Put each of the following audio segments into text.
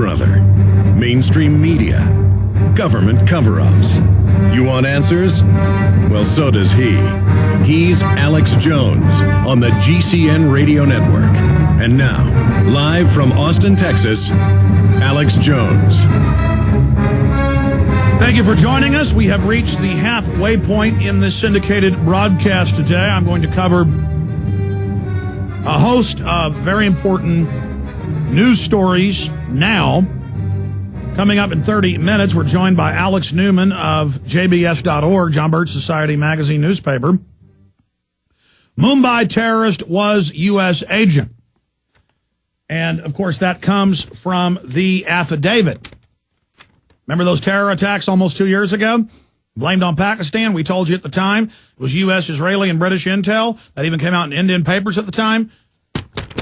Brother, mainstream media, government cover-ups. You want answers? Well, so does he. He's Alex Jones on the GCN Radio Network. And now, live from Austin, Texas, Alex Jones. Thank you for joining us. We have reached the halfway point in this syndicated broadcast today. I'm going to cover a host of very important news stories now. Coming up in 30 minutes, we're joined by Alex Newman of JBS.org, John Birch Society Magazine newspaper. Mumbai terrorist was U.S. agent. And, of course, that comes from the affidavit. Remember those terror attacks almost 2 years ago? Blamed on Pakistan. We told you at the time it was U.S., Israeli, and British intel. That even came out in Indian papers at the time.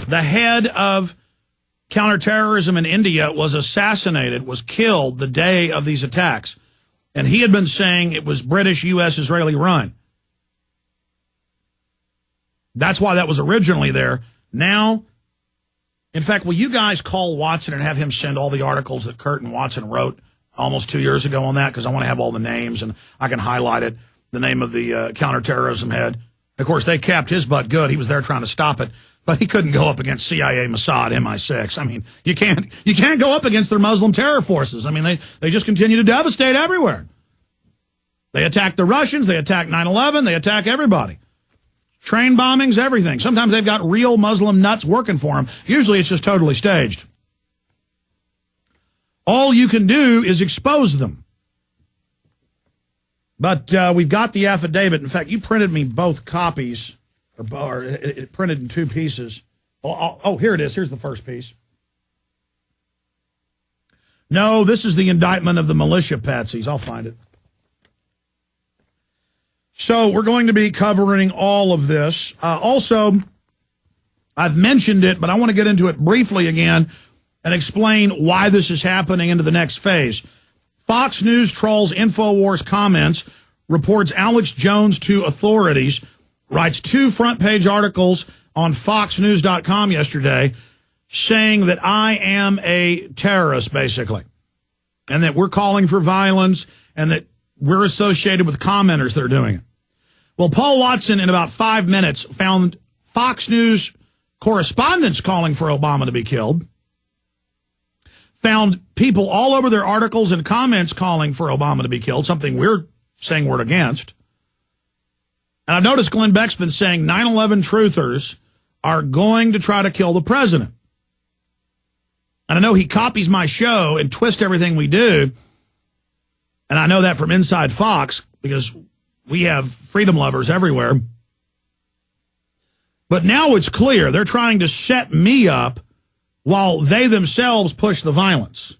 The head of counterterrorism in India was assassinated, was killed the day of these attacks. And he had been saying it was British, U.S., Israeli run. That's why that was originally there. Now, in fact, will you guys call Watson and have him send all the articles that Kurt and Watson wrote almost 2 years ago on that? Because I want to have all the names, and I can highlight it, the name of the counterterrorism head. Of course, they capped his butt good. He was there trying to stop it. But he couldn't go up against CIA, Mossad, MI6. I mean, you can't go up against their Muslim terror forces. I mean, they just continue to devastate everywhere. They attack the Russians. They attack 9/11. They attack everybody. Train bombings, everything. Sometimes they've got real Muslim nuts working for them. Usually it's just totally staged. All you can do is expose them. But we've got the affidavit. In fact, you printed me both copies. Or it printed in two pieces. Oh, here it is. Here's the first piece. No, this is the indictment of the militia patsies. I'll find it. So we're going to be covering all of this. Also, I've mentioned it, but I want to get into it briefly again and explain why this is happening into the next phase. Fox News trolls InfoWars comments, reports Alex Jones to authorities, writes 2 front-page articles on FoxNews.com yesterday saying that I am a terrorist, basically, and that we're calling for violence and that we're associated with commenters that are doing it. Well, Paul Watson, in about 5 minutes, found Fox News correspondents calling for Obama to be killed, found people all over their articles and comments calling for Obama to be killed, something we're saying we're against. And I've noticed Glenn Beck's been saying 9/11 truthers are going to try to kill the president. And I know he copies my show and twists everything we do. And I know that from inside Fox because we have freedom lovers everywhere. But now it's clear they're trying to set me up while they themselves push the violence.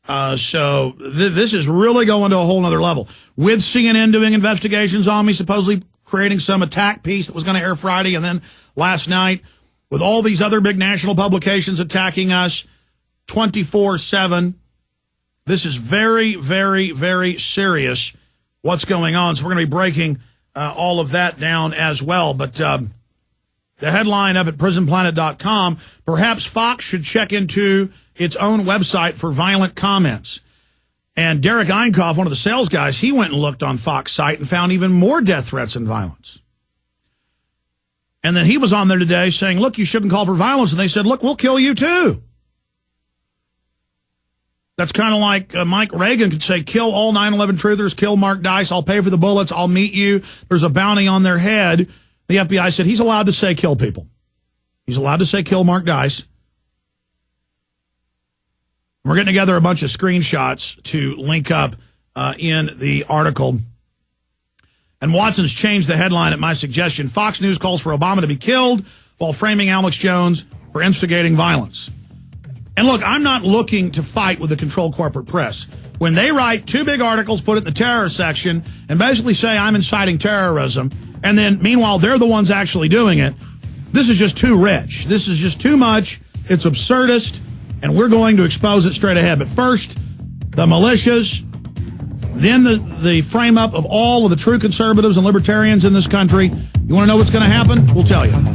So this is really going to a whole nother level. With CNN doing investigations on me, supposedly creating some attack piece that was going to air Friday, and then last night, with all these other big national publications attacking us 24/7. This is very, very, very serious what's going on. So we're going to be breaking all of that down as well. But the headline up at prisonplanet.com, perhaps Fox should check into its own website for violent comments. And Derek Einkoff, one of the sales guys, he went and looked on Fox site and found even more death threats and violence. And then he was on there today saying, look, you shouldn't call for violence. And they said, look, we'll kill you too. That's kind of like Mike Reagan could say, kill all 9/11 truthers, kill Mark Dice, I'll pay for the bullets, I'll meet you. There's a bounty on their head. The FBI said he's allowed to say kill people. He's allowed to say kill Mark Dice. We're getting together a bunch of screenshots to link up in the article. And Watson's changed the headline at my suggestion. Fox News calls for Obama to be killed while framing Alex Jones for instigating violence. And look, I'm not looking to fight with the controlled corporate press. When they write 2 big articles, put it in the terror section, and basically say I'm inciting terrorism, and then meanwhile they're the ones actually doing it, this is just too rich. This is just too much. It's absurdist. And we're going to expose it straight ahead. But first, the militias, then the frame up of all of the true conservatives and libertarians in this country. You want to know what's going to happen? We'll tell you.